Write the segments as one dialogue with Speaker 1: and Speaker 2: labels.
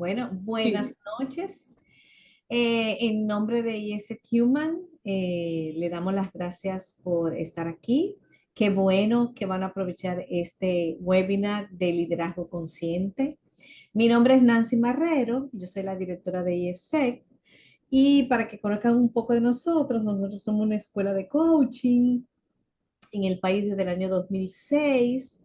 Speaker 1: Bueno,
Speaker 2: Sí.
Speaker 1: buenas noches. En nombre de IS Human, le damos las gracias por estar aquí. Qué bueno que van a aprovechar este webinar de liderazgo consciente. Mi nombre es Nancy Marrero, yo soy la directora de IESEC. Y para que conozcan un poco de nosotros somos una escuela de coaching en el país desde el año 2006,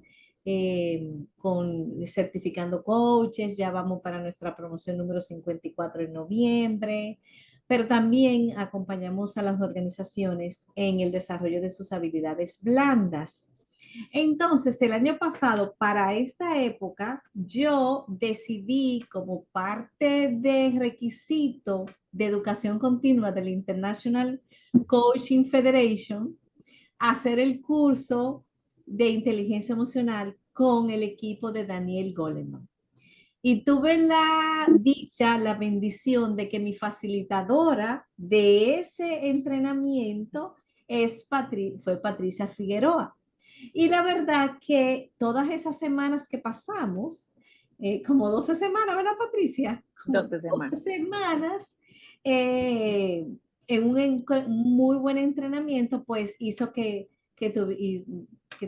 Speaker 1: certificando coaches, ya vamos para nuestra promoción número 54 en noviembre, pero también acompañamos a las organizaciones en el desarrollo de sus habilidades blandas. Entonces, el año pasado, para esta época, yo decidí como parte de requisito de educación continua del International Coaching Federation, hacer el curso de inteligencia emocional con el equipo de Daniel Goleman. Y tuve la dicha, la bendición de que mi facilitadora de ese entrenamiento fue Patricia Figueroa. Y la verdad que todas esas semanas que pasamos, como 12 semanas, ¿verdad, Patricia? Como
Speaker 2: 12
Speaker 1: 12
Speaker 2: semanas.
Speaker 1: semanas, eh, en un muy buen entrenamiento, pues hizo que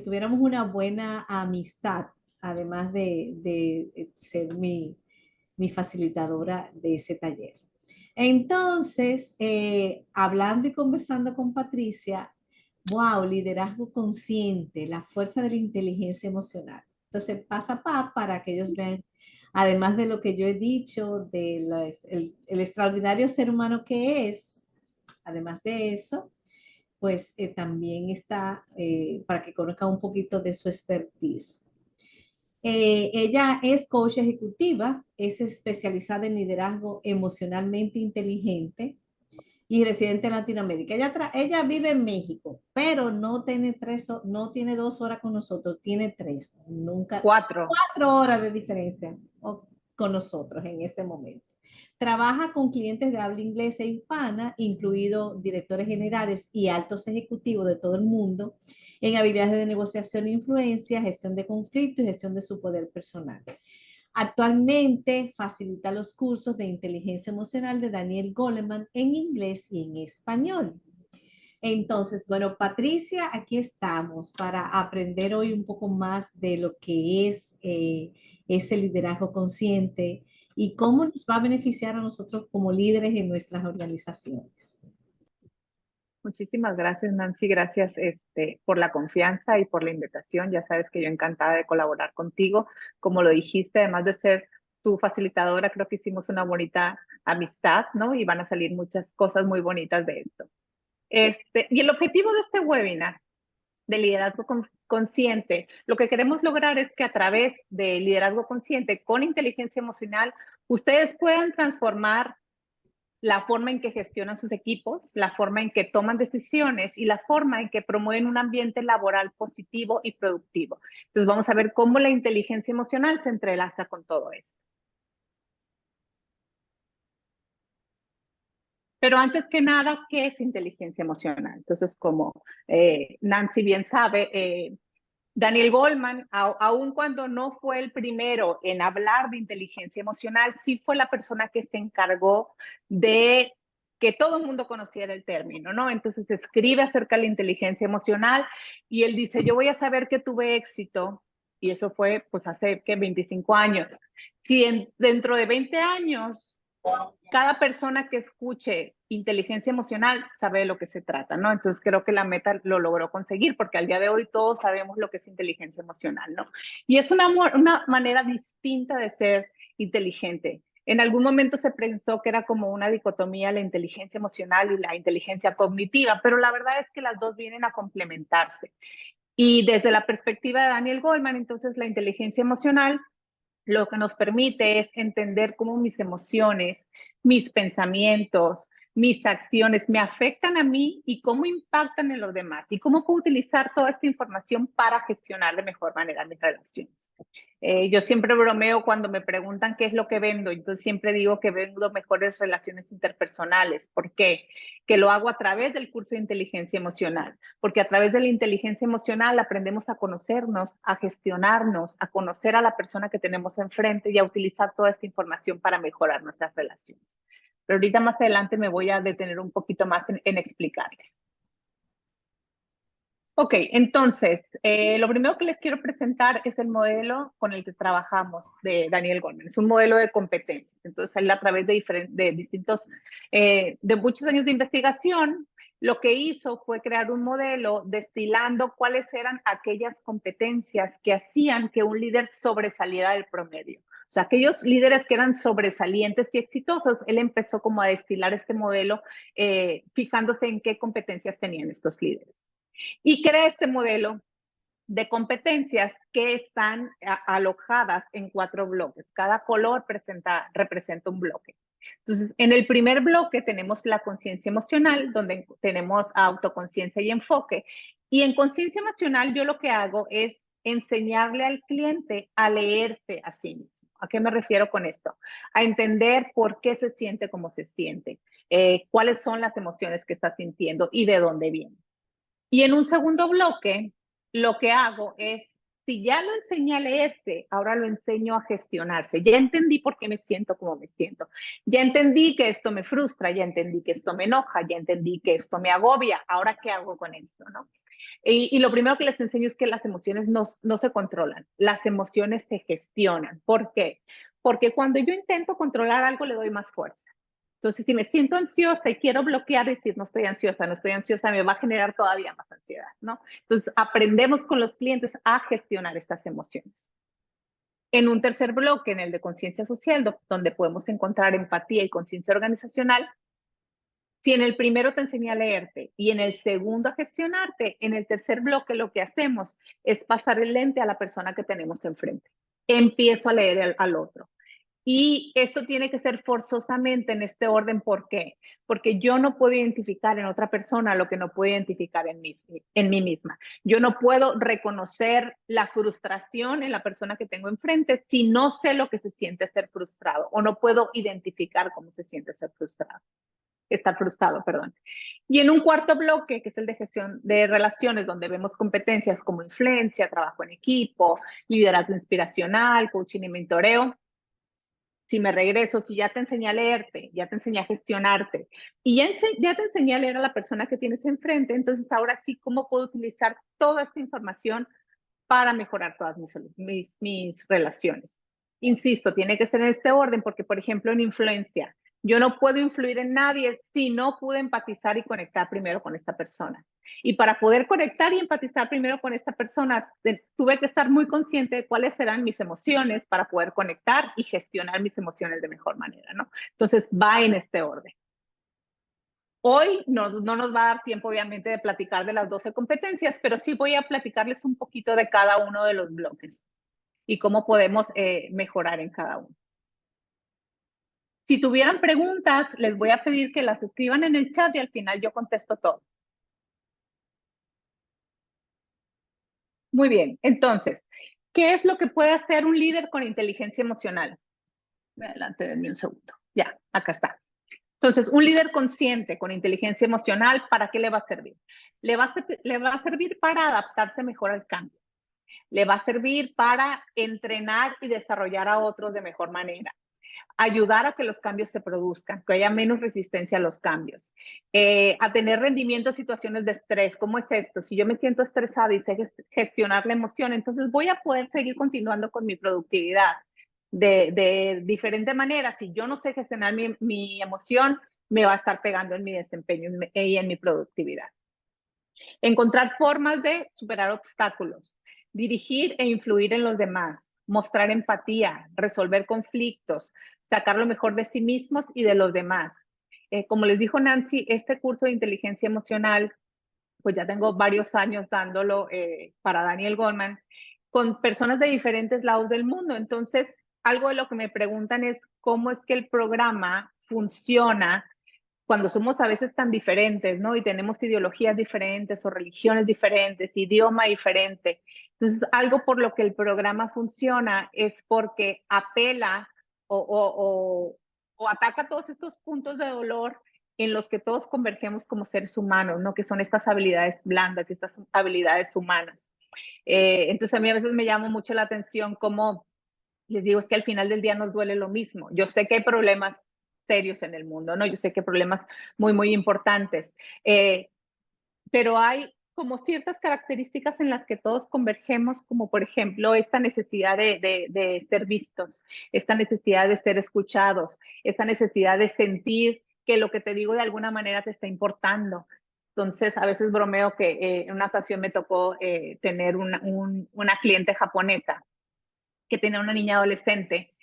Speaker 1: tuviéramos una buena amistad, además de ser mi facilitadora de ese taller. Entonces, hablando y conversando con Patricia, wow, liderazgo consciente, la fuerza de la inteligencia emocional. Entonces, para que ellos vean, además de lo que yo he dicho, el extraordinario ser humano que es, además de eso, pues también está para que conozcan un poquito de su expertise. Ella es coach ejecutiva, es especializada en liderazgo emocionalmente inteligente y residente en Latinoamérica. Ella vive en México, pero no tiene 2 horas con nosotros, tiene tres, nunca,
Speaker 2: 4.
Speaker 1: 4 horas de diferencia con nosotros en este momento. Trabaja con clientes de habla inglesa e hispana, incluidos directores generales y altos ejecutivos de todo el mundo, en habilidades de negociación e influencia, gestión de conflictos y gestión de su poder personal. Actualmente facilita los cursos de inteligencia emocional de Daniel Goleman en inglés y en español. Entonces, bueno, Patricia, aquí estamos para aprender hoy un poco más de lo que es ese liderazgo consciente y cómo nos va a beneficiar a nosotros como líderes en nuestras organizaciones.
Speaker 2: Muchísimas gracias, Nancy. Gracias por la confianza y por la invitación. Ya sabes que yo encantada de colaborar contigo. Como lo dijiste, además de ser tu facilitadora, creo que hicimos una bonita amistad, ¿no? Y van a salir muchas cosas muy bonitas de esto. Y el objetivo de este webinar de liderazgo consciente, lo que queremos lograr es que a través de liderazgo consciente con inteligencia emocional, ustedes puedan transformar la forma en que gestionan sus equipos, la forma en que toman decisiones y la forma en que promueven un ambiente laboral positivo y productivo. Entonces vamos a ver cómo la inteligencia emocional se entrelaza con todo esto. Pero antes que nada, ¿qué es inteligencia emocional? Entonces, como Nancy bien sabe, Daniel Goleman, aun cuando no fue el primero en hablar de inteligencia emocional, sí fue la persona que se encargó de que todo el mundo conociera el término, ¿no? Entonces escribe acerca de la inteligencia emocional y él dice, yo voy a saber que tuve éxito, y eso fue pues hace, ¿qué? 25 años. Si dentro de 20 años cada persona que escuche inteligencia emocional sabe de lo que se trata, ¿no? Entonces creo que la meta lo logró conseguir porque al día de hoy todos sabemos lo que es inteligencia emocional, ¿no? Y es una manera distinta de ser inteligente. En algún momento se pensó que era como una dicotomía la inteligencia emocional y la inteligencia cognitiva, pero la verdad es que las dos vienen a complementarse. Y desde la perspectiva de Daniel Goleman, entonces la inteligencia emocional lo que nos permite es entender cómo mis emociones, mis pensamientos, mis acciones me afectan a mí y cómo impactan en los demás y cómo puedo utilizar toda esta información para gestionar de mejor manera mis relaciones. Yo siempre bromeo cuando me preguntan qué es lo que vendo, entonces siempre digo que vendo mejores relaciones interpersonales. ¿Por qué? Que lo hago a través del curso de inteligencia emocional, porque a través de la inteligencia emocional aprendemos a conocernos, a gestionarnos, a conocer a la persona que tenemos enfrente y a utilizar toda esta información para mejorar nuestras relaciones. Pero ahorita más adelante me voy a detener un poquito más en explicarles. Ok, entonces, lo primero que les quiero presentar es el modelo con el que trabajamos de Daniel Goleman. Es un modelo de competencias. Entonces, él a través de muchos años de investigación, lo que hizo fue crear un modelo destilando cuáles eran aquellas competencias que hacían que un líder sobresaliera del promedio. O sea, aquellos líderes que eran sobresalientes y exitosos, él empezó como a destilar este modelo, fijándose en qué competencias tenían estos líderes. Y crea este modelo de competencias que están alojadas en 4 bloques. Cada color representa un bloque. Entonces, en el primer bloque tenemos la conciencia emocional, donde tenemos autoconciencia y enfoque. Y en conciencia emocional yo lo que hago es enseñarle al cliente a leerse a sí mismo. ¿A qué me refiero con esto? A entender por qué se siente como se siente, cuáles son las emociones que está sintiendo y de dónde vienen. Y en un segundo bloque, lo que hago es, si ya lo enseñé a leerse, ahora lo enseño a gestionarse. Ya entendí por qué me siento como me siento. Ya entendí que esto me frustra, ya entendí que esto me enoja, ya entendí que esto me agobia. Ahora, ¿qué hago con esto? ¿No? Y lo primero que les enseño es que las emociones no se controlan, las emociones se gestionan. ¿Por qué? Porque cuando yo intento controlar algo, le doy más fuerza. Entonces, si me siento ansiosa y quiero bloquear y decir, no estoy ansiosa, me va a generar todavía más ansiedad, ¿no? Entonces, aprendemos con los clientes a gestionar estas emociones. En un tercer bloque, en el de conciencia social, donde podemos encontrar empatía y conciencia organizacional, si en el primero te enseñé a leerte y en el segundo a gestionarte, en el tercer bloque lo que hacemos es pasar el lente a la persona que tenemos enfrente. Empiezo a leer al otro. Y esto tiene que ser forzosamente en este orden. ¿Por qué? Porque yo no puedo identificar en otra persona lo que no puedo identificar en mí misma. Yo no puedo reconocer la frustración en la persona que tengo enfrente si no sé lo que se siente ser frustrado o no puedo identificar cómo se siente ser frustrado. Estar frustrado, perdón. Y en un cuarto bloque, que es el de gestión de relaciones, donde vemos competencias como influencia, trabajo en equipo, liderazgo inspiracional, coaching y mentoreo. Si me regreso, si ya te enseñé a leerte, ya te enseñé a gestionarte y ya te enseñé a leer a la persona que tienes enfrente, entonces ahora sí, ¿cómo puedo utilizar toda esta información para mejorar todas mis relaciones? Insisto, tiene que ser en este orden porque, por ejemplo, en influencia, yo no puedo influir en nadie si no pude empatizar y conectar primero con esta persona. Y para poder conectar y empatizar primero con esta persona, tuve que estar muy consciente de cuáles serán mis emociones para poder conectar y gestionar mis emociones de mejor manera, ¿no? Entonces, va en este orden. Hoy no nos va a dar tiempo, obviamente, de platicar de las 12 competencias, pero sí voy a platicarles un poquito de cada uno de los bloques y cómo podemos mejorar en cada uno. Si tuvieran preguntas, les voy a pedir que las escriban en el chat y al final yo contesto todo. Muy bien, entonces, ¿qué es lo que puede hacer un líder con inteligencia emocional? Adelante, denme un segundo. Ya, acá está. Entonces, un líder consciente con inteligencia emocional, ¿para qué le va a servir? Le va a servir para adaptarse mejor al cambio. Le va a servir para entrenar y desarrollar a otros de mejor manera. Ayudar a que los cambios se produzcan, que haya menos resistencia a los cambios, a tener rendimiento en situaciones de estrés. ¿Cómo es esto? Si yo me siento estresada y sé gestionar la emoción, entonces voy a poder seguir continuando con mi productividad de diferente manera. Si yo no sé gestionar mi emoción, me va a estar pegando en mi desempeño y en mi productividad. Encontrar formas de superar obstáculos, dirigir e influir en los demás, mostrar empatía, resolver conflictos, sacar lo mejor de sí mismos y de los demás. Como les dijo Nancy, este curso de inteligencia emocional, pues ya tengo varios años dándolo para Daniel Goleman, con personas de diferentes lados del mundo. Entonces, algo de lo que me preguntan es cómo es que el programa funciona cuando somos a veces tan diferentes, ¿no? Y tenemos ideologías diferentes o religiones diferentes, idioma diferente. Entonces, algo por lo que el programa funciona es porque apela o ataca todos estos puntos de dolor en los que todos convergemos como seres humanos, ¿no? Que son estas habilidades blandas y estas habilidades humanas. Entonces, a mí a veces me llama mucho la atención cómo les digo, es que al final del día nos duele lo mismo. Yo sé que hay problemas serios en el mundo, ¿no? Yo sé que hay problemas muy, muy importantes, pero hay como ciertas características en las que todos convergemos, como por ejemplo esta necesidad de ser vistos, esta necesidad de ser escuchados, esta necesidad de sentir que lo que te digo de alguna manera te está importando. Entonces, a veces bromeo que en una ocasión me tocó tener una cliente japonesa que tenía una niña adolescente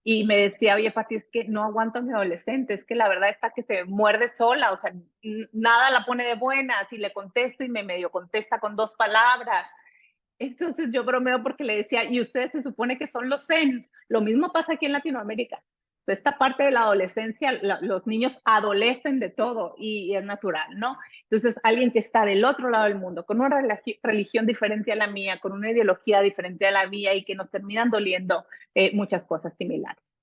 Speaker 2: y me decía, oye, Pati, es que no aguanto a mi adolescente, es que la verdad está que se muerde sola, o sea, nada la pone de buena, si le contesto y me medio contesta con 2 palabras. Entonces yo bromeo porque le decía, y ustedes se supone que son los zen, lo mismo pasa aquí en Latinoamérica. O sea, esta parte de la adolescencia, los niños adolecen de todo y es natural, ¿no? Entonces, alguien que está del otro lado del mundo, con una religión diferente a la mía, con una ideología diferente a la mía y que nos terminan doliendo muchas cosas similares.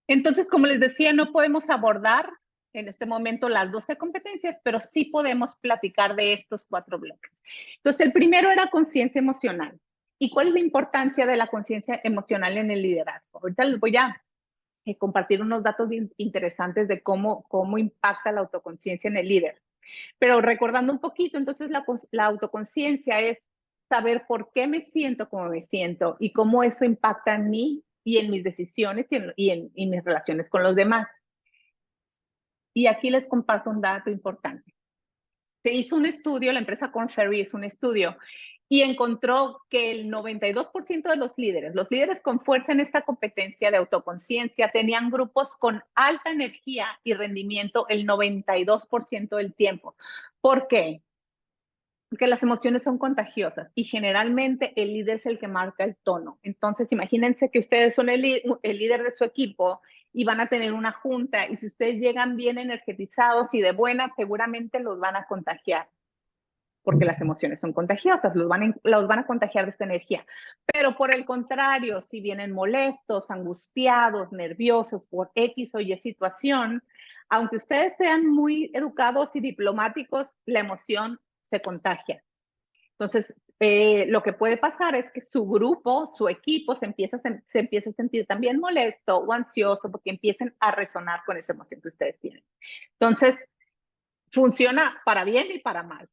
Speaker 2: Entonces, como les decía, no podemos abordar en este momento las 12 competencias, pero sí podemos platicar de estos 4 bloques. Entonces, el primero era conciencia emocional. ¿Y cuál es la importancia de la conciencia emocional en el liderazgo? Ahorita les voy a compartir unos datos interesantes de cómo impacta la autoconciencia en el líder. Pero recordando un poquito, entonces la autoconciencia es saber por qué me siento como me siento y cómo eso impacta en mí y en mis decisiones y en mis relaciones con los demás. Y aquí les comparto un dato importante. Se hizo un estudio, la empresa Korn Ferry hizo un estudio y encontró que el 92% de los líderes con fuerza en esta competencia de autoconciencia, tenían grupos con alta energía y rendimiento el 92% del tiempo. ¿Por qué? Porque las emociones son contagiosas y generalmente el líder es el que marca el tono. Entonces, imagínense que ustedes son el líder de su equipo y van a tener una junta y si ustedes llegan bien energetizados y de buenas, seguramente los van a contagiar porque las emociones son contagiosas, los van a contagiar de esta energía. Pero por el contrario, si vienen molestos, angustiados, nerviosos por X o Y situación, aunque ustedes sean muy educados y diplomáticos, la emoción se contagia. Entonces, lo que puede pasar es que su grupo, su equipo se empieza a sentir también molesto o ansioso porque empiecen a resonar con esa emoción que ustedes tienen. Entonces, funciona para bien y para mal.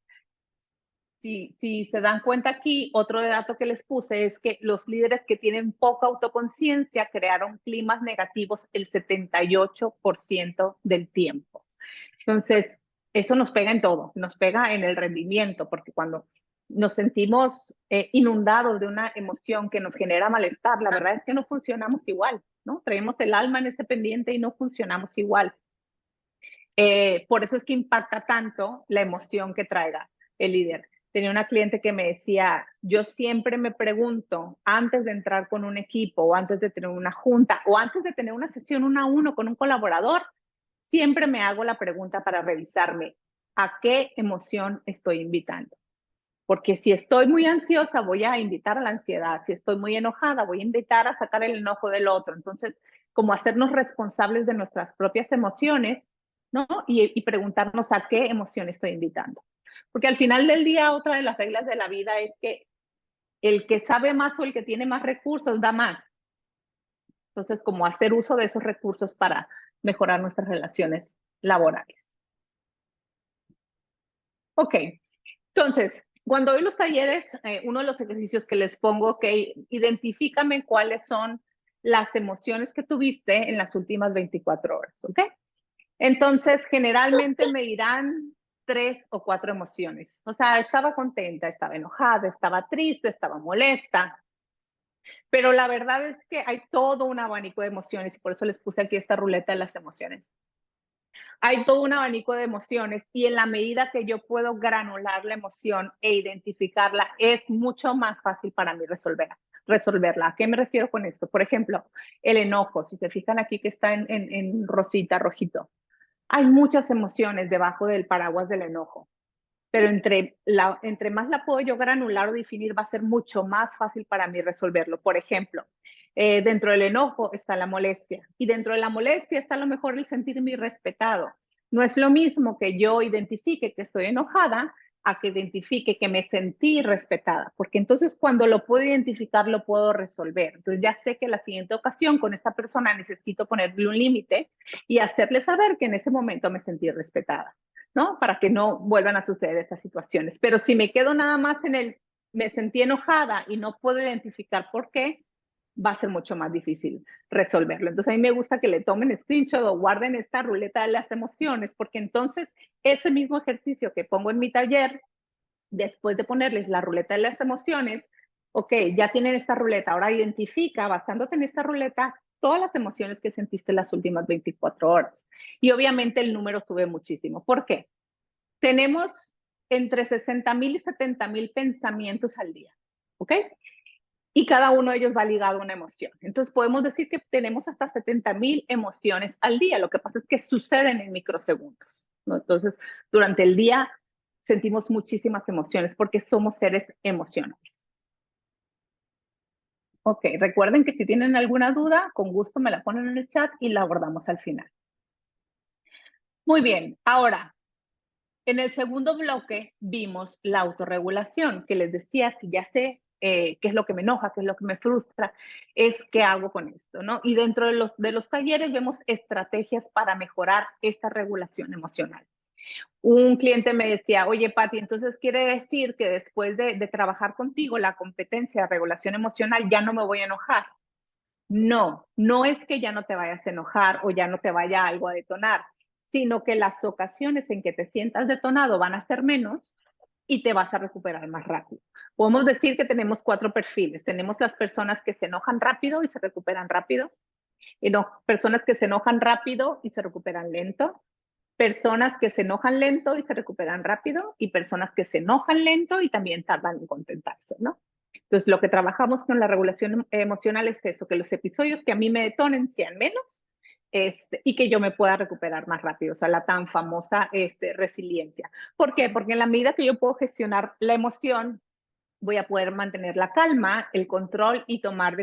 Speaker 2: Si se dan cuenta aquí, otro dato que les puse es que los líderes que tienen poca autoconciencia crearon climas negativos el 78% del tiempo. Entonces, eso nos pega en todo, nos pega en el rendimiento, porque cuando nos sentimos inundados de una emoción que nos genera malestar, la verdad es que no funcionamos igual, ¿no? Traemos el alma en ese pendiente y no funcionamos igual. Por eso es que impacta tanto la emoción que traiga el líder. Tenía una cliente que me decía, yo siempre me pregunto, antes de entrar con un equipo o antes de tener una junta o antes de tener una sesión 1 a 1 con un colaborador, siempre me hago la pregunta para revisarme, ¿a qué emoción estoy invitando? Porque si estoy muy ansiosa, voy a invitar a la ansiedad. Si estoy muy enojada, voy a invitar a sacar el enojo del otro. Entonces, como hacernos responsables de nuestras propias emociones, ¿no? Y preguntarnos a qué emoción estoy invitando. Porque al final del día, otra de las reglas de la vida es que el que sabe más o el que tiene más recursos da más. Entonces, como hacer uso de esos recursos para mejorar nuestras relaciones laborales. Ok, entonces, cuando doy los talleres, uno de los ejercicios que les pongo, ok, identifícame cuáles son las emociones que tuviste en las últimas 24 horas, ¿ok? Entonces, generalmente me dirán 3 o 4 emociones. O sea, estaba contenta, estaba enojada, estaba triste, estaba molesta. Pero la verdad es que hay todo un abanico de emociones y por eso les puse aquí esta ruleta de las emociones. Hay todo un abanico de emociones y en la medida que yo puedo granular la emoción e identificarla, es mucho más fácil para mí resolverla. resolverla. ¿A qué me refiero con esto? Por ejemplo, el enojo. Si se fijan aquí que está en rosita, rojito. Hay muchas emociones debajo del paraguas del enojo, pero entre más la puedo yo granular o definir, va a ser mucho más fácil para mí resolverlo. Por ejemplo, dentro del enojo está la molestia, y dentro de la molestia está a lo mejor el sentirme irrespetado. No es lo mismo que yo identifique que estoy enojada a que identifique que me sentí respetada, porque entonces cuando lo puedo identificar lo puedo resolver. Entonces ya sé que la siguiente ocasión con esta persona necesito ponerle un límite y hacerle saber que en ese momento me sentí respetada, ¿no? Para que no vuelvan a suceder estas situaciones. Pero si me quedo nada más en el me sentí enojada y no puedo identificar por qué, va a ser mucho más difícil resolverlo. Entonces a mí me gusta que le tomen screenshot o guarden esta ruleta de las emociones, porque entonces ese mismo ejercicio que pongo en mi taller, después de ponerles la ruleta de las emociones, ok, ya tienen esta ruleta, ahora identifica, basándote en esta ruleta, todas las emociones que sentiste las últimas 24 horas. Y obviamente el número sube muchísimo. ¿Por qué? Tenemos entre 60,000 y 70,000 pensamientos al día, ¿ok? Y cada uno de ellos va ligado a una emoción. Entonces podemos decir que tenemos hasta 70,000 emociones al día. Lo que pasa es que suceden en microsegundos, ¿no? Entonces, durante el día sentimos muchísimas emociones porque somos seres emocionales. Ok, recuerden que si tienen alguna duda, con gusto me la ponen en el chat y la abordamos al final. Muy bien, ahora, en el segundo bloque vimos la autorregulación, que les decía, si ya sé qué es lo que me enoja, qué es lo que me frustra, es qué hago con esto, ¿no? Y dentro de los talleres vemos estrategias para mejorar esta regulación emocional. Un cliente me decía, oye, Pati, entonces quiere decir que después de trabajar contigo la competencia de regulación emocional ya no me voy a enojar. No, no es que ya no te vayas a enojar o ya no te vaya algo a detonar, sino que las ocasiones en que te sientas detonado van a ser menos y te vas a recuperar más rápido. Podemos decir que tenemos 4 perfiles. Tenemos las personas que se enojan rápido y se recuperan rápido, y no, personas que se enojan rápido y se recuperan lento, personas que se enojan lento y se recuperan rápido, y personas que se enojan lento y también tardan en contentarse, ¿no? Entonces, lo que trabajamos con la regulación emocional es eso, que los episodios que a mí me detonen sean menos y que yo me pueda recuperar más rápido, o sea, la tan famosa resiliencia. ¿Por qué? Porque en la medida que yo puedo gestionar la emoción, voy a poder mantener la calma, el control y tomar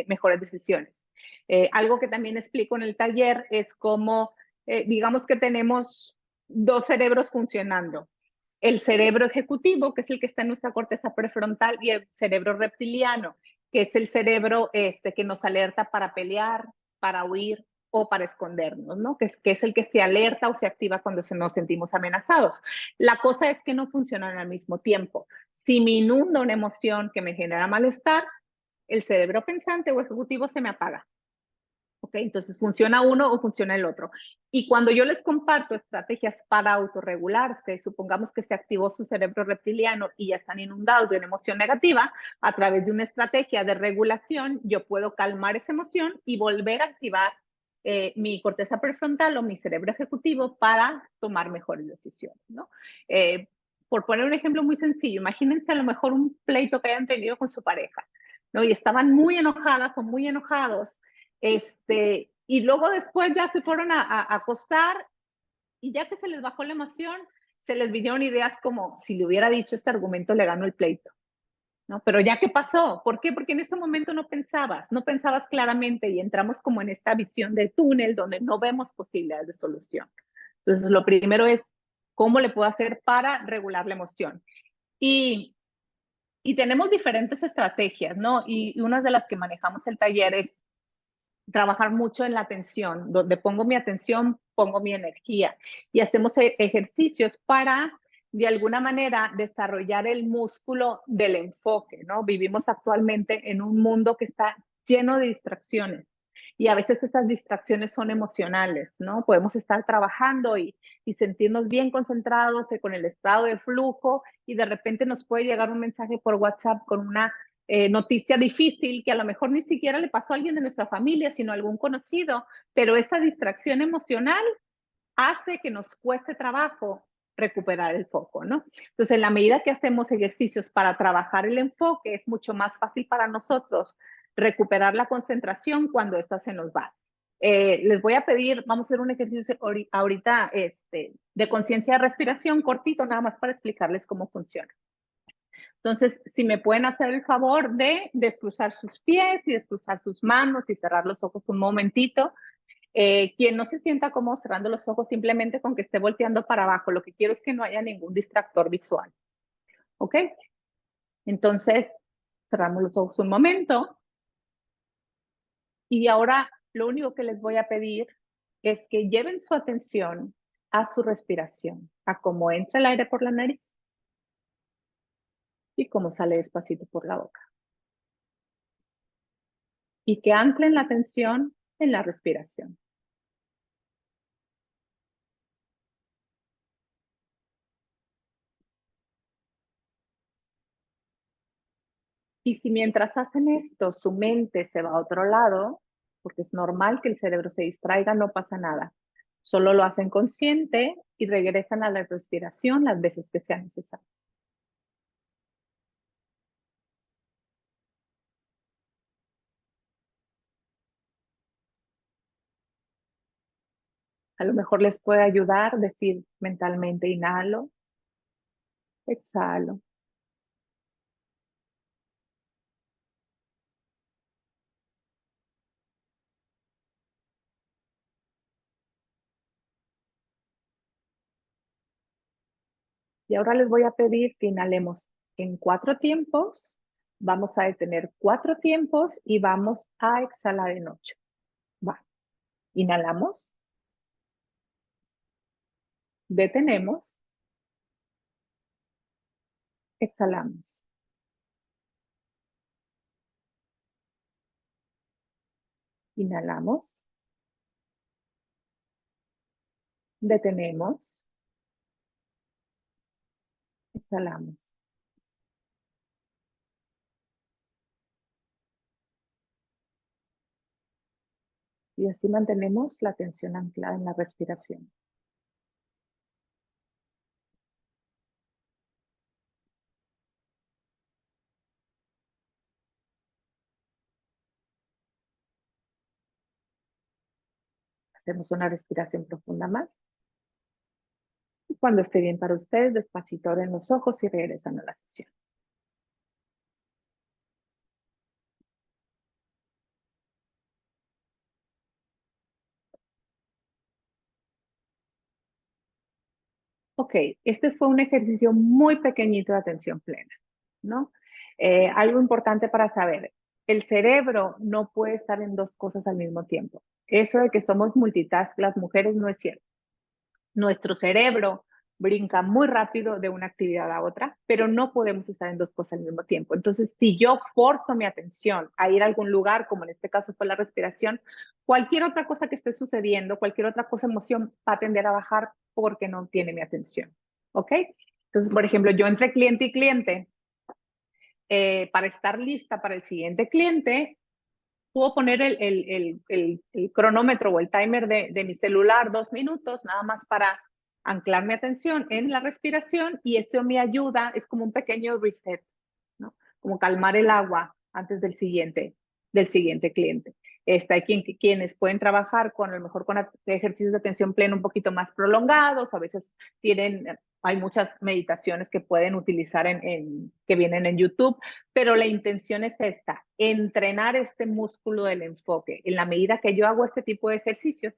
Speaker 2: mejores decisiones. Algo que también explico en el taller es cómo, digamos que tenemos 2 cerebros funcionando. El cerebro ejecutivo, que es el que está en nuestra corteza prefrontal, y el cerebro reptiliano, que es el cerebro que nos alerta para pelear, para huir o para escondernos, ¿no? Que es el que se alerta o se activa cuando nos sentimos amenazados. La cosa es que no funcionan al mismo tiempo. Si me inunda una emoción que me genera malestar, el cerebro pensante o ejecutivo se me apaga. ¿Ok? Entonces, ¿funciona uno o funciona el otro? Y cuando yo les comparto estrategias para autorregularse, supongamos que se activó su cerebro reptiliano y ya están inundados de una emoción negativa, a través de una estrategia de regulación, yo puedo calmar esa emoción y volver a activar mi corteza prefrontal o mi cerebro ejecutivo para tomar mejores decisiones, ¿no? Por poner un ejemplo muy sencillo, imagínense a lo mejor un pleito que hayan tenido con su pareja, ¿no? Y estaban muy enojadas o muy enojados, y luego después ya se fueron a acostar y ya que se les bajó la emoción, se les vinieron ideas como, si le hubiera dicho este argumento, le ganó el pleito, ¿no? Pero ya, ¿qué pasó? ¿Por qué? Porque en ese momento no pensabas claramente y entramos como en esta visión de túnel donde no vemos posibilidades de solución. Entonces, lo primero es, ¿cómo le puedo hacer para regular la emoción? Y tenemos diferentes estrategias, ¿no? Y una de las que manejamos el taller es trabajar mucho en la atención, donde pongo mi atención, pongo mi energía, y hacemos ejercicios para, de alguna manera, desarrollar el músculo del enfoque, ¿no? Vivimos actualmente en un mundo que está lleno de distracciones, y a veces estas distracciones son emocionales, ¿no? Podemos estar trabajando y sentirnos bien concentrados con el estado de flujo, y de repente nos puede llegar un mensaje por WhatsApp con una noticia difícil que a lo mejor ni siquiera le pasó a alguien de nuestra familia, sino a algún conocido, pero esa distracción emocional hace que nos cueste trabajo recuperar el foco, ¿no? Entonces, en la medida que hacemos ejercicios para trabajar el enfoque, es mucho más fácil para nosotros recuperar la concentración cuando ésta se nos va. Les voy a pedir, vamos a hacer un ejercicio ahorita de conciencia de respiración cortito, nada más para explicarles cómo funciona. Entonces, si me pueden hacer el favor de descruzar sus pies y descruzar sus manos y cerrar los ojos un momentito. Quien no se sienta como cerrando los ojos, simplemente con que esté volteando para abajo. Lo que quiero es que no haya ningún distractor visual. ¿Ok? Entonces, cerramos los ojos un momento. Y ahora lo único que les voy a pedir es que lleven su atención a su respiración, a cómo entra el aire por la nariz y cómo sale despacito por la boca. Y que anclen la atención en la respiración. Y si mientras hacen esto su mente se va a otro lado, porque es normal que el cerebro se distraiga, no pasa nada. Solo lo hacen consciente y regresan a la respiración las veces que sea necesario. A lo mejor les puede ayudar decir mentalmente: inhalo, exhalo. Y ahora les voy a pedir que inhalemos en 4 tiempos. Vamos a detener 4 tiempos y vamos a exhalar en 8. Va. Inhalamos. Detenemos. Exhalamos. Inhalamos. Detenemos. Exhalamos. Y así mantenemos la atención anclada en la respiración. Hacemos una respiración profunda más. Y cuando esté bien para ustedes, despacito abren los ojos y regresan a la sesión. Ok, este fue un ejercicio muy pequeñito de atención plena, ¿no? Algo importante para saber, el cerebro no puede estar en 2 cosas al mismo tiempo. Eso de que somos multitask las mujeres no es cierto. Nuestro cerebro brinca muy rápido de una actividad a otra, pero no podemos estar en 2 cosas al mismo tiempo. Entonces, si yo forzo mi atención a ir a algún lugar, como en este caso fue la respiración, cualquier otra cosa que esté sucediendo, cualquier otra cosa, emoción, va a tender a bajar porque no tiene mi atención. ¿Ok? Entonces, por ejemplo, yo entre cliente y cliente, para estar lista para el siguiente cliente, puedo poner el cronómetro o el timer de mi celular 2 minutos, nada más para anclar mi atención en la respiración, y esto me ayuda, es como un pequeño reset, ¿no? Como calmar el agua antes del siguiente cliente. Hay quienes pueden trabajar con, a lo mejor, con ejercicios de atención plena un poquito más prolongados, a veces hay muchas meditaciones que pueden utilizar que vienen en YouTube, pero la intención es esta: entrenar este músculo del enfoque. En la medida que yo hago este tipo de ejercicios,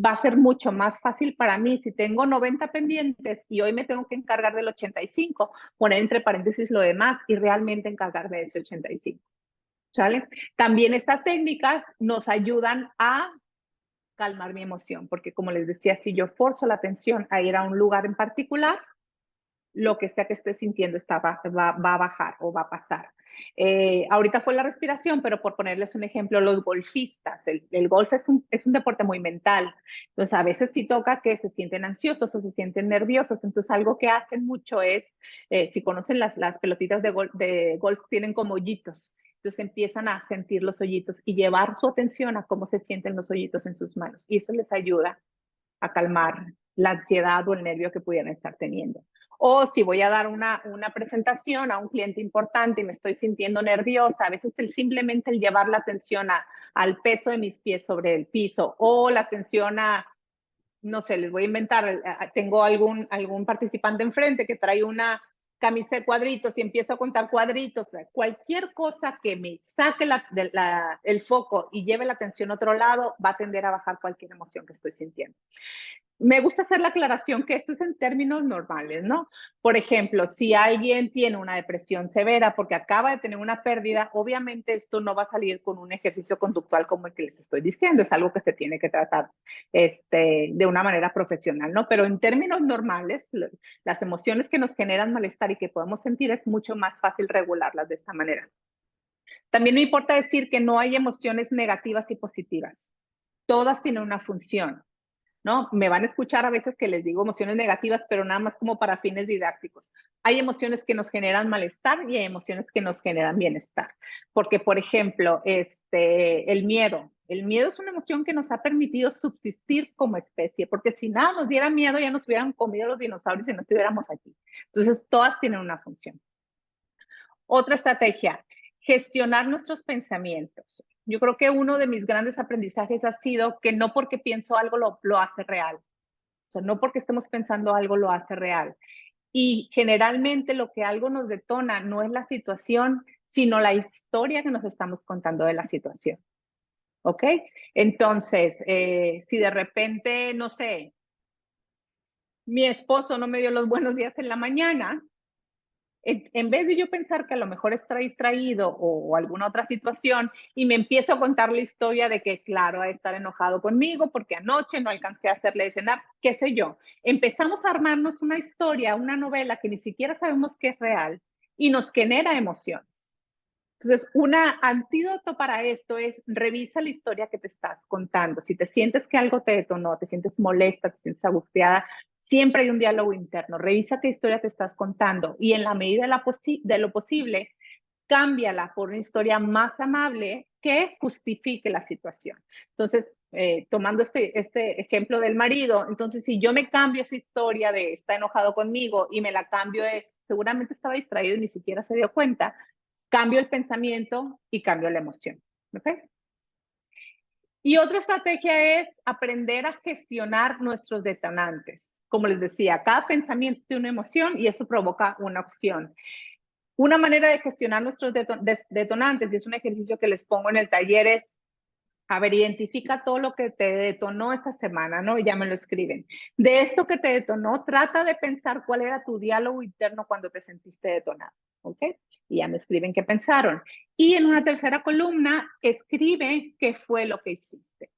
Speaker 2: va a ser mucho más fácil para mí, si tengo 90 pendientes y hoy me tengo que encargar del 85, poner entre paréntesis lo demás y realmente encargarme de ese 85. ¿Sale? También estas técnicas nos ayudan a calmar mi emoción, porque como les decía, si yo forzo la atención a ir a un lugar en particular, lo que sea que esté sintiendo va a bajar o va a pasar. Ahorita fue la respiración, pero por ponerles un ejemplo, los golfistas, el golf es un deporte muy mental, entonces a veces sí toca que se sienten ansiosos o se sienten nerviosos, entonces algo que hacen mucho es, si conocen las pelotitas de golf tienen como hoyitos, entonces empiezan a sentir los hoyitos y llevar su atención a cómo se sienten los hoyitos en sus manos, y eso les ayuda a calmar la ansiedad o el nervio que pudieran estar teniendo. O si voy a dar una presentación a un cliente importante y me estoy sintiendo nerviosa, a veces simplemente el llevar la atención al peso de mis pies sobre el piso o la atención a, no sé, les voy a inventar, tengo algún participante enfrente que trae una camisa de cuadritos y empiezo a contar cuadritos, cualquier cosa que me saque el foco y lleve la atención a otro lado va a tender a bajar cualquier emoción que estoy sintiendo. Me gusta hacer la aclaración que esto es en términos normales, ¿no? Por ejemplo, si alguien tiene una depresión severa porque acaba de tener una pérdida, obviamente esto no va a salir con un ejercicio conductual como el que les estoy diciendo, es algo que se tiene que tratar de una manera profesional, ¿no? Pero en términos normales, las emociones que nos generan malestar y que podemos sentir es mucho más fácil regularlas de esta manera. También me importa decir que no hay emociones negativas y positivas. Todas tienen una función. ¿No? Me van a escuchar a veces que les digo emociones negativas, pero nada más como para fines didácticos. Hay emociones que nos generan malestar y hay emociones que nos generan bienestar. Porque, por ejemplo, el miedo. El miedo es una emoción que nos ha permitido subsistir como especie, porque si nada nos diera miedo, ya nos hubieran comido los dinosaurios y no estuviéramos aquí. Entonces, todas tienen una función. Otra estrategia, gestionar nuestros pensamientos. Yo creo que uno de mis grandes aprendizajes ha sido que no porque pienso algo lo hace real. O sea, no porque estemos pensando algo lo hace real. Y generalmente lo que algo nos detona no es la situación, sino la historia que nos estamos contando de la situación. ¿Ok? Entonces, si de repente, no sé, mi esposo no me dio los buenos días en la mañana, en vez de yo pensar que a lo mejor está distraído o alguna otra situación y me empiezo a contar la historia de que, claro, va a estar enojado conmigo porque anoche no alcancé a hacerle de cenar, qué sé yo. Empezamos a armarnos una historia, una novela que ni siquiera sabemos que es real y nos genera emociones. Entonces, un antídoto para esto es revisa la historia que te estás contando. Si te sientes que algo te detonó, te sientes molesta, te sientes angustiada, siempre hay un diálogo interno. Revisa qué historia te estás contando y en la medida de lo posible, cámbiala por una historia más amable que justifique la situación. Entonces, tomando este ejemplo del marido, entonces si yo me cambio esa historia de está enojado conmigo y me la cambio de seguramente estaba distraído y ni siquiera se dio cuenta, cambio el pensamiento y cambio la emoción. ¿Okay? Y otra estrategia es aprender a gestionar nuestros detonantes. Como les decía, cada pensamiento tiene una emoción y eso provoca una acción. Una manera de gestionar nuestros detonantes, y es un ejercicio que les pongo en el taller, es, a ver, identifica todo lo que te detonó esta semana, ¿no? Y ya me lo escriben. De esto que te detonó, trata de pensar cuál era tu diálogo interno cuando te sentiste detonado, ¿ok? Y ya me escriben qué pensaron. Y en una tercera columna, escribe qué fue lo que hiciste.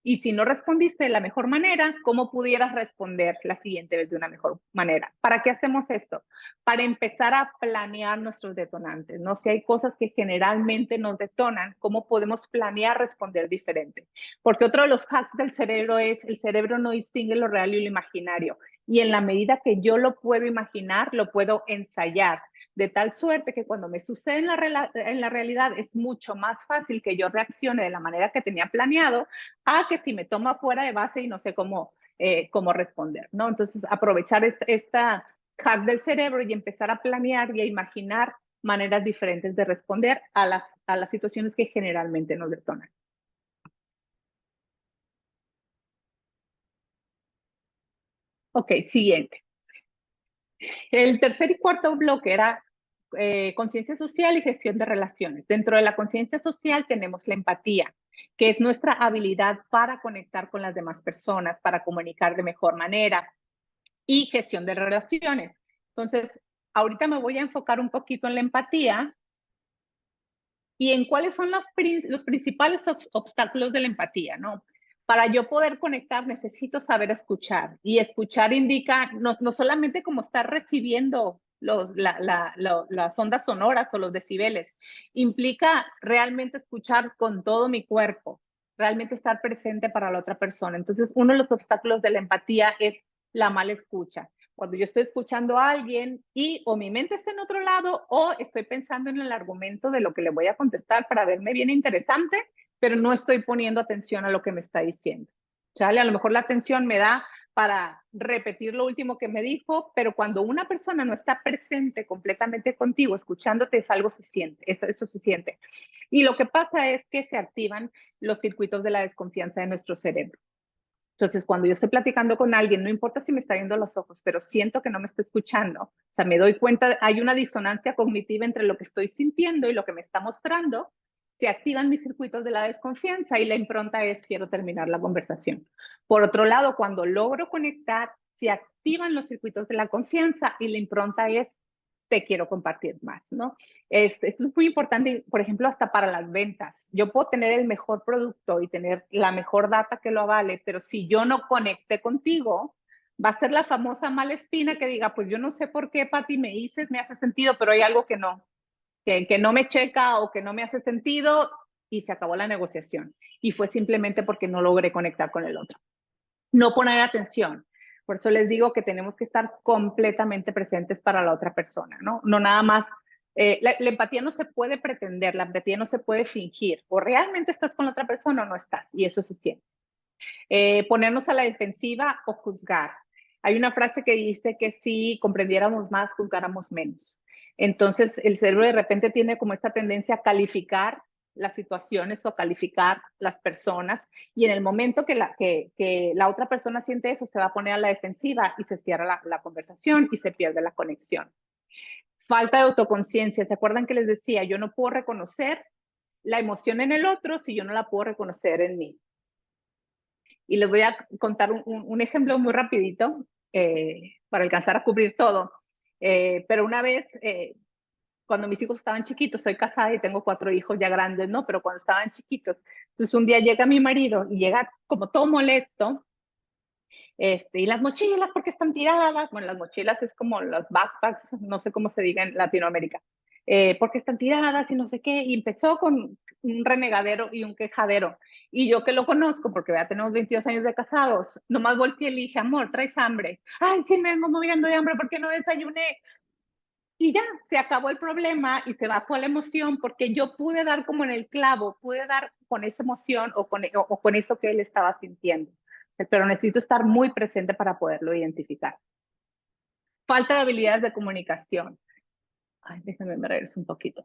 Speaker 2: Y si no respondiste de la mejor manera, ¿cómo pudieras responder la siguiente vez de una mejor manera? ¿Para qué hacemos esto? Para empezar a planear nuestros detonantes, ¿no? Si hay cosas que generalmente nos detonan, ¿cómo podemos planear responder diferente? Porque otro de los hacks del cerebro es, el cerebro no distingue lo real y lo imaginario. Y en la medida que yo lo puedo imaginar, lo puedo ensayar. De tal suerte que cuando me sucede en la realidad es mucho más fácil que yo reaccione de la manera que tenía planeado a que si me toma fuera de base y no sé cómo responder, ¿no? Entonces, aprovechar esta hack del cerebro y empezar a planear y a imaginar maneras diferentes de responder a las situaciones que generalmente nos detonan. Ok, siguiente. El tercer y cuarto bloque era conciencia social y gestión de relaciones. Dentro de la conciencia social tenemos la empatía, que es nuestra habilidad para conectar con las demás personas, para comunicar de mejor manera, y gestión de relaciones. Entonces, ahorita me voy a enfocar un poquito en la empatía y en cuáles son los principales obstáculos de la empatía, ¿no? Para yo poder conectar necesito saber escuchar y escuchar indica no solamente cómo estar recibiendo las ondas sonoras o los decibeles, implica realmente escuchar con todo mi cuerpo, realmente estar presente para la otra persona. Entonces, uno de los obstáculos de la empatía es la mala escucha. Cuando yo estoy escuchando a alguien y o mi mente está en otro lado o estoy pensando en el argumento de lo que le voy a contestar para verme bien interesante, pero no estoy poniendo atención a lo que me está diciendo. ¿sale? A lo mejor la atención me da para repetir lo último que me dijo, pero cuando una persona no está presente completamente contigo, escuchándote, es algo se siente, eso se siente. Y lo que pasa es que se activan los circuitos de la desconfianza de nuestro cerebro. Entonces, cuando yo estoy platicando con alguien, no importa si me está viendo a los ojos, pero siento que no me está escuchando, o sea, me doy cuenta, hay una disonancia cognitiva entre lo que estoy sintiendo y lo que me está mostrando, se activan mis circuitos de la desconfianza y la impronta es quiero terminar la conversación. Por otro lado, cuando logro conectar, se activan los circuitos de la confianza y la impronta es te quiero compartir más, ¿no? Esto es muy importante, por ejemplo, hasta para las ventas. Yo puedo tener el mejor producto y tener la mejor data que lo avale, pero si yo no conecté contigo, va a ser la famosa mala espina que diga, pues yo no sé por qué, Pati, me dices, me hace sentido, pero hay algo que no me checa o que no me hace sentido y se acabó la negociación. Y fue simplemente porque no logré conectar con el otro. No poner atención. Por eso les digo que tenemos que estar completamente presentes para la otra persona, ¿no? No nada más, la empatía no se puede pretender, la empatía no se puede fingir. O realmente estás con la otra persona o no estás, y eso se siente. Ponernos a la defensiva o juzgar. Hay una frase que dice que si comprendiéramos más, juzgáramos menos. Entonces, el cerebro de repente tiene como esta tendencia a calificar las situaciones o calificar las personas y en el momento que la otra persona siente eso, se va a poner a la defensiva y se cierra la conversación y se pierde la conexión. Falta de autoconciencia. ¿Se acuerdan que les decía? Yo no puedo reconocer la emoción en el otro si yo no la puedo reconocer en mí. Y les voy a contar un ejemplo muy rapidito para alcanzar a cubrir todo. Pero una vez, cuando mis hijos estaban chiquitos, soy casada y tengo 4 hijos ya grandes, ¿no? Pero cuando estaban chiquitos, entonces un día llega mi marido y llega como todo molesto, y las mochilas, ¿por qué están tiradas? Bueno, las mochilas es como los backpacks, no sé cómo se diga en Latinoamérica. Porque están tiradas y no sé qué, y empezó con un renegadero y un quejadero. Y yo que lo conozco, porque ya tenemos 22 años de casados, nomás volteé y le dije, amor, ¿traes hambre? Ay, sí, me vengo muriendo de hambre porque no desayuné. Y ya, se acabó el problema y se bajó la emoción porque yo pude dar como en el clavo, pude dar con esa emoción o con eso que él estaba sintiendo. Pero necesito estar muy presente para poderlo identificar. Falta de habilidades de comunicación. Ay, déjenme me regreso un poquito.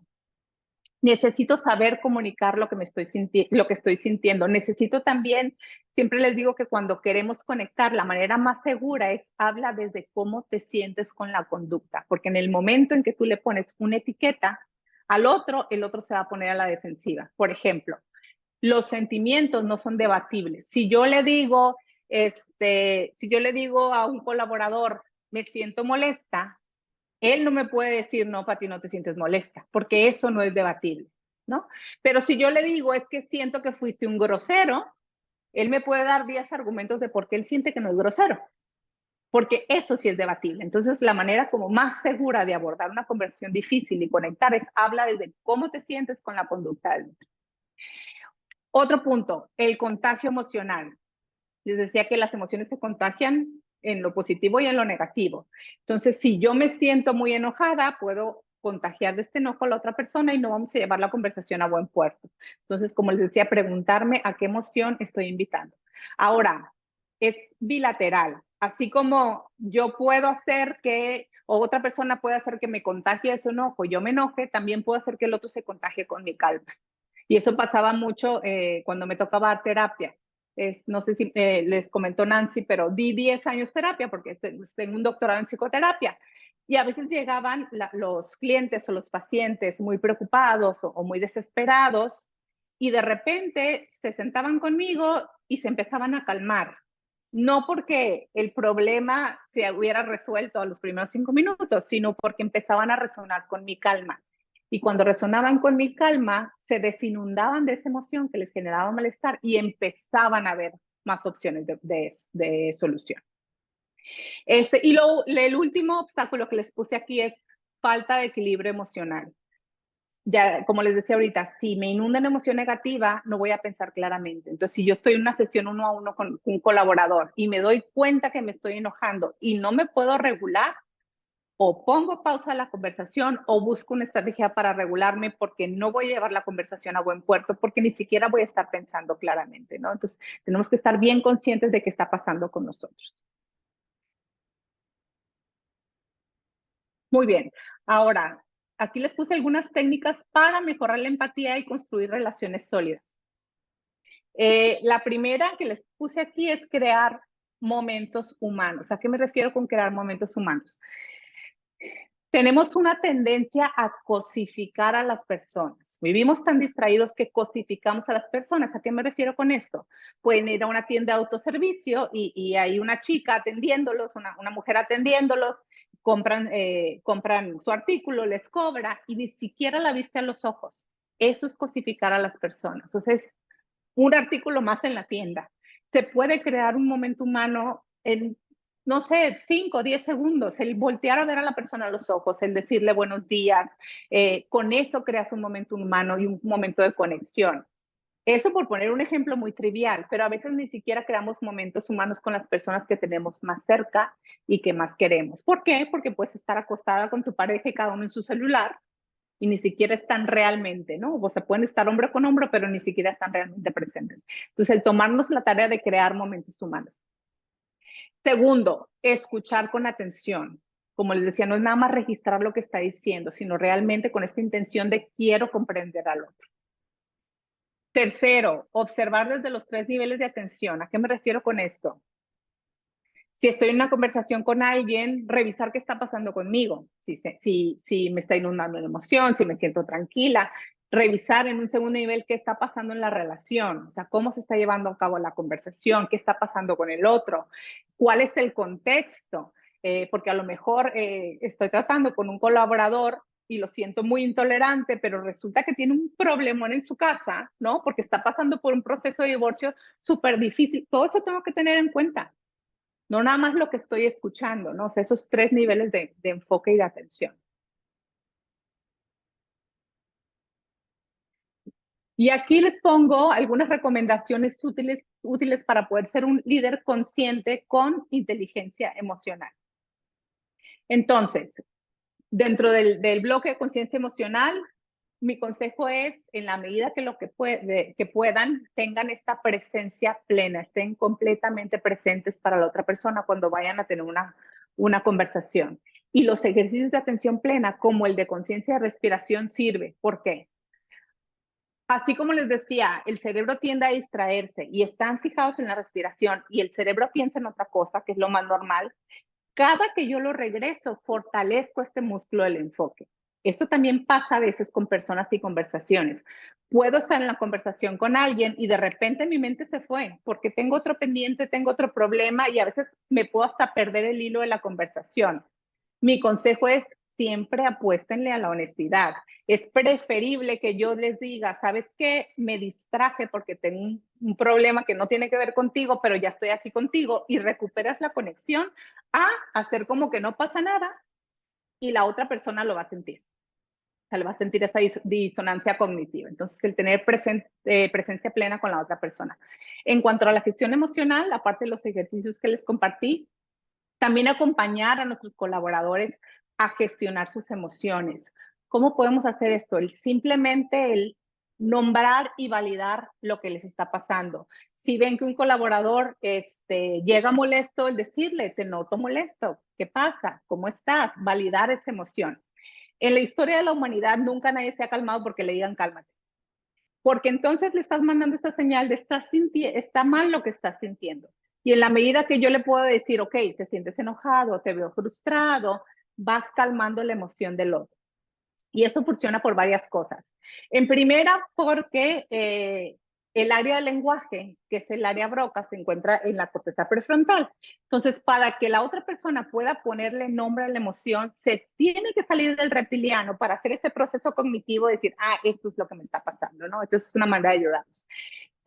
Speaker 2: Necesito saber comunicar lo que estoy sintiendo. Necesito también, siempre les digo que cuando queremos conectar, la manera más segura es habla desde cómo te sientes con la conducta, porque en el momento en que tú le pones una etiqueta al otro, el otro se va a poner a la defensiva. Por ejemplo, los sentimientos no son debatibles. Si yo le digo a un colaborador, me siento molesta, él no me puede decir, no, Pati, no te sientes molesta, porque eso no es debatible, ¿no? Pero si yo le digo, es que siento que fuiste un grosero, él me puede dar 10 argumentos de por qué él siente que no es grosero, porque eso sí es debatible. Entonces, la manera como más segura de abordar una conversación difícil y conectar es habla desde cómo te sientes con la conducta del otro. Otro punto, el contagio emocional. Les decía que las emociones se contagian en lo positivo y en lo negativo. Entonces, si yo me siento muy enojada, puedo contagiar de este enojo a la otra persona y no vamos a llevar la conversación a buen puerto. Entonces, como les decía, preguntarme a qué emoción estoy invitando. Ahora, es bilateral. Así como yo puedo hacer que, o otra persona puede hacer que me contagie ese enojo, yo me enoje, también puedo hacer que el otro se contagie con mi calma. Y eso pasaba mucho cuando me tocaba terapia. No sé si les comentó Nancy, pero di 10 años terapia porque tengo un doctorado en psicoterapia. Y a veces llegaban los clientes o los pacientes muy preocupados o muy desesperados y de repente se sentaban conmigo y se empezaban a calmar. No porque el problema se hubiera resuelto a los primeros 5 minutos, sino porque empezaban a resonar con mi calma. Y cuando resonaban con mi calma, se desinundaban de esa emoción que les generaba malestar y empezaban a ver más opciones de solución. El último obstáculo que les puse aquí es falta de equilibrio emocional. Ya, como les decía ahorita, si me inunda una emoción negativa, no voy a pensar claramente. Entonces, si yo estoy en una sesión 1 a 1 con un colaborador y me doy cuenta que me estoy enojando y no me puedo regular, o pongo pausa a la conversación o busco una estrategia para regularme porque no voy a llevar la conversación a buen puerto porque ni siquiera voy a estar pensando claramente, ¿no? Entonces, tenemos que estar bien conscientes de qué está pasando con nosotros. Muy bien. Ahora, aquí les puse algunas técnicas para mejorar la empatía y construir relaciones sólidas. La primera que les puse aquí es crear momentos humanos. ¿A qué me refiero con crear momentos humanos? Tenemos una tendencia a cosificar a las personas. Vivimos tan distraídos que cosificamos a las personas. ¿A qué me refiero con esto? Pueden ir a una tienda de autoservicio y hay una chica atendiéndolos, una mujer atendiéndolos, compran su artículo, les cobra y ni siquiera la viste a los ojos. Eso es cosificar a las personas. O sea, es un artículo más en la tienda. Se puede crear un momento humano en, no sé, 5 o 10 segundos, el voltear a ver a la persona a los ojos, el decirle buenos días, con eso creas un momento humano y un momento de conexión. Eso por poner un ejemplo muy trivial, pero a veces ni siquiera creamos momentos humanos con las personas que tenemos más cerca y que más queremos. ¿Por qué? Porque puedes estar acostada con tu pareja y cada uno en su celular y ni siquiera están realmente, ¿no? O sea, pueden estar hombro con hombro, pero ni siquiera están realmente presentes. Entonces, el tomarnos la tarea de crear momentos humanos. Segundo, escuchar con atención. Como les decía, no es nada más registrar lo que está diciendo, sino realmente con esta intención de quiero comprender al otro. Tercero, observar desde los 3 niveles de atención. ¿A qué me refiero con esto? Si estoy en una conversación con alguien, revisar qué está pasando conmigo, si me está inundando una emoción, si me siento tranquila, revisar en un segundo nivel qué está pasando en la relación, o sea, cómo se está llevando a cabo la conversación, qué está pasando con el otro, cuál es el contexto, porque a lo mejor estoy tratando con un colaborador y lo siento muy intolerante, pero resulta que tiene un problemón en su casa, ¿no? Porque está pasando por un proceso de divorcio súper difícil. Todo eso tengo que tener en cuenta. No nada más lo que estoy escuchando, ¿no? O sea, esos 3 niveles de enfoque y de atención. Y aquí les pongo algunas recomendaciones útiles para poder ser un líder consciente con inteligencia emocional. Entonces, dentro del bloque de conciencia emocional, mi consejo es, en la medida que puedan, tengan esta presencia plena, estén completamente presentes para la otra persona cuando vayan a tener una conversación. Y los ejercicios de atención plena, como el de conciencia de respiración, sirve. ¿Por qué? Así como les decía, el cerebro tiende a distraerse y están fijados en la respiración y el cerebro piensa en otra cosa, que es lo más normal. Cada que yo lo regreso, fortalezco este músculo del enfoque. Esto también pasa a veces con personas y conversaciones. Puedo estar en la conversación con alguien y de repente mi mente se fue porque tengo otro pendiente, tengo otro problema y a veces me puedo hasta perder el hilo de la conversación. Mi consejo es siempre apuéstenle a la honestidad. Es preferible que yo les diga, ¿sabes qué? Me distraje porque tengo un problema que no tiene que ver contigo, pero ya estoy aquí contigo y recuperas la conexión, a hacer como que no pasa nada y la otra persona lo va a sentir. O sea, le va a sentir esa disonancia cognitiva. Entonces, el tener presencia plena con la otra persona. En cuanto a la gestión emocional, aparte de los ejercicios que les compartí, también acompañar a nuestros colaboradores a gestionar sus emociones. ¿Cómo podemos hacer esto? Simplemente el nombrar y validar lo que les está pasando. Si ven que un colaborador llega molesto, el decirle, te noto molesto, ¿qué pasa? ¿Cómo estás? Validar esa emoción. En la historia de la humanidad nunca nadie se ha calmado porque le digan cálmate. Porque entonces le estás mandando esta señal de está mal lo que estás sintiendo. Y en la medida que yo le puedo decir, ok, te sientes enojado, te veo frustrado, vas calmando la emoción del otro. Y esto funciona por varias cosas. En primera, porque el área del lenguaje, que es el área Broca, se encuentra en la corteza prefrontal. Entonces, para que la otra persona pueda ponerle nombre a la emoción, se tiene que salir del reptiliano para hacer ese proceso cognitivo, decir, ah, esto es lo que me está pasando, ¿no? Entonces, es una manera de ayudarnos.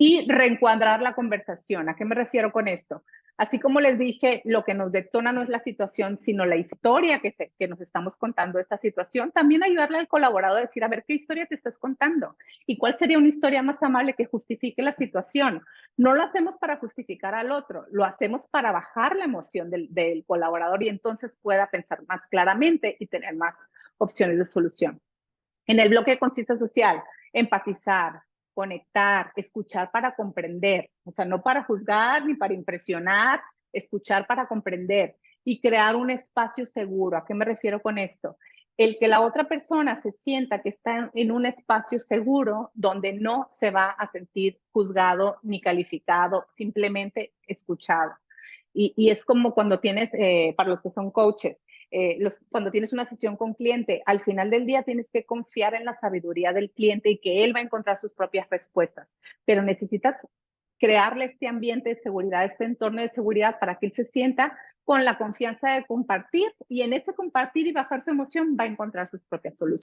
Speaker 2: y reencuadrar la conversación. ¿A qué me refiero con esto? Así como les dije, lo que nos detona no es la situación, sino la historia que nos estamos contando de esta situación. También ayudarle al colaborador a decir, a ver, ¿qué historia te estás contando? ¿Y cuál sería una historia más amable que justifique la situación? No lo hacemos para justificar al otro, lo hacemos para bajar la emoción del colaborador y entonces pueda pensar más claramente y tener más opciones de solución. En el bloque de conciencia social, empatizar, conectar, escuchar para comprender, o sea, no para juzgar ni para impresionar, escuchar para comprender y crear un espacio seguro. ¿A qué me refiero con esto? El que la otra persona se sienta que está en un espacio seguro donde no se va a sentir juzgado ni calificado, simplemente escuchado. Y es como cuando tienes, para los que son coaches, cuando tienes una sesión con cliente, al final del día tienes que confiar en la sabiduría del cliente y que él va a encontrar sus propias respuestas, pero necesitas crearle este ambiente de seguridad, este entorno de seguridad para que él se sienta con la confianza de compartir y en ese compartir y bajar su emoción va a encontrar sus propias soluciones.